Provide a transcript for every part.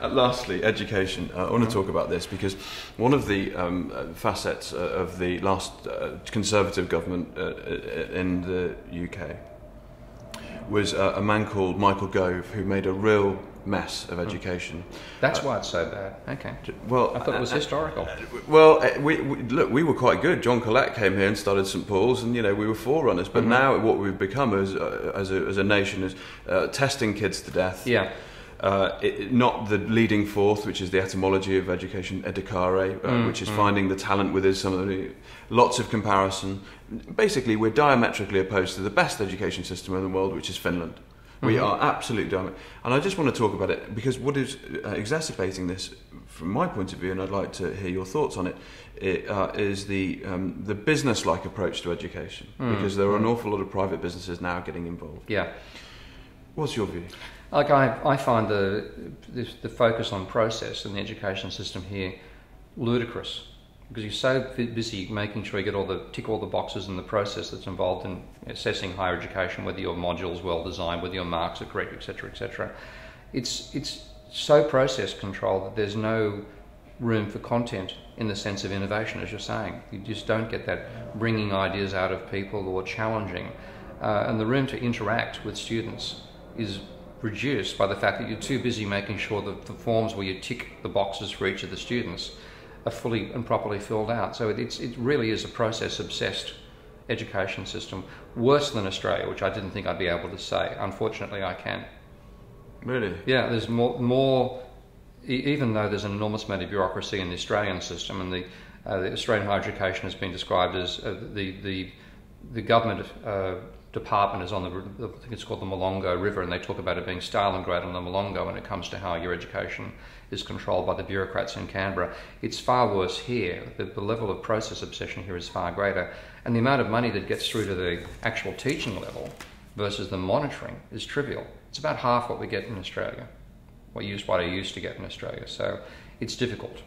Lastly, education. I want to talk about this because one of the facets of the last Conservative government in the UK was a man called Michael Gove, who made a real mess of education. That's why it's so bad. Okay. Well, I thought it was historical. We were quite good. John Collette came here and started St Paul's, and we were forerunners. But now what we've become as a nation is testing kids to death. Yeah. Not the leading forth, which is the etymology of education, educare, which is finding the talent within somebody. Lots of comparison. Basically, we're diametrically opposed to the best education system in the world, which is Finland. We are absolutely dominant. And I just want to talk about it because what is exacerbating this, from my point of view, and I'd like to hear your thoughts on it, is the business-like approach to education. Because there are an awful lot of private businesses now getting involved. Yeah. What's your view? Like I find the focus on process in the education system here ludicrous, because you're so busy making sure you tick all the boxes in the process that's involved in assessing higher education, whether your module's well designed, whether your marks are correct, etc., etc. It's so process controlled that there's no room for content in the sense of innovation, as you're saying. You just don't get that bringing ideas out of people or challenging, and the room to interact with students is reduced by the fact that you're too busy making sure that the forms where you tick the boxes for each of the students are fully and properly filled out. So it really is a process-obsessed education system, worse than Australia, which I didn't think I'd be able to say. Unfortunately, I can. Really? Yeah, there's more even though there's an enormous amount of bureaucracy in the Australian system, and the Australian higher education has been described as the government department is on I think it's called the Molongo River, and they talk about it being Stalingrad on the Molongo when it comes to how your education is controlled by the bureaucrats in Canberra. It's far worse here. The level of process obsession here is far greater, and the amount of money that gets through to the actual teaching level versus the monitoring is trivial. It's about half what we get in Australia, what I used to get in Australia. So it's difficult,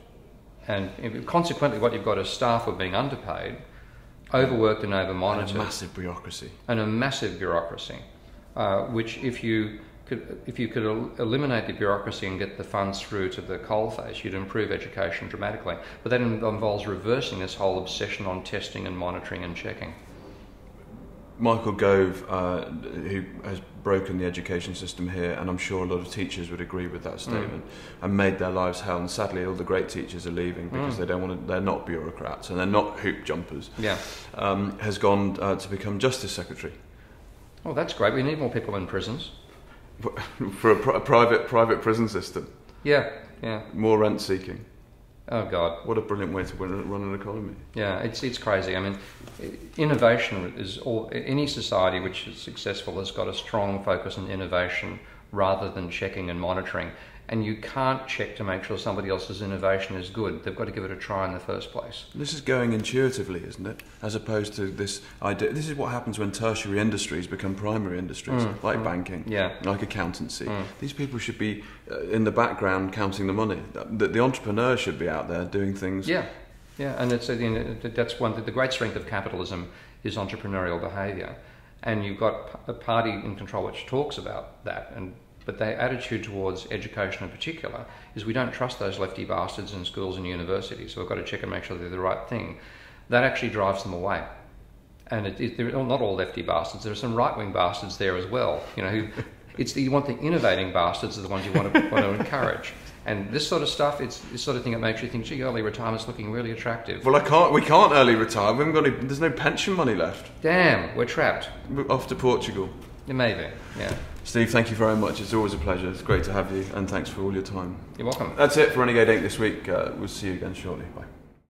and consequently what you've got is staff who are being underpaid, overworked and over-monitored. And a massive bureaucracy. And a massive bureaucracy, which if you could eliminate the bureaucracy and get the funds through to the coalface, you'd improve education dramatically. But that involves reversing this whole obsession on testing and monitoring and checking. Michael Gove, who has broken the education system here, and I'm sure a lot of teachers would agree with that statement, and made their lives hell. And sadly, all the great teachers are leaving because they don't want to. They're not bureaucrats and they're not hoop jumpers. Yeah, has gone to become Justice Secretary. Oh, that's great. We need more people in prisons. For a private prison system. Yeah, yeah. More rent seeking. Oh God! What a brilliant way to run an economy. Yeah, it's crazy. I mean, innovation is any society which is successful has got a strong focus on innovation rather than checking and monitoring. And you can't check to make sure somebody else's innovation is good. They've got to give it a try in the first place. This is going intuitively, isn't it? As opposed to this idea. This is what happens when tertiary industries become primary industries, like banking, like accountancy. These people should be in the background counting the money. The entrepreneur should be out there doing things. Yeah, yeah, and that's the great strength of capitalism is entrepreneurial behaviour, and you've got a party in control which talks about that, but their attitude towards education in particular is we don't trust those lefty bastards in schools and universities, so we've got to check and make sure they're the right thing. That actually drives them away. And they're not all lefty bastards, there are some right-wing bastards there as well. You want the innovating bastards are the ones you want to encourage. And this sort of stuff, it's the sort of thing that makes you think, gee, early retirement's looking really attractive. Well, we can't early retire. We haven't got there's no pension money left. Damn, we're trapped. We're off to Portugal. Maybe, yeah. Steve, thank you very much. It's always a pleasure. It's great to have you, and thanks for all your time. You're welcome. That's it for Renegade Inc. this week. We'll see you again shortly. Bye.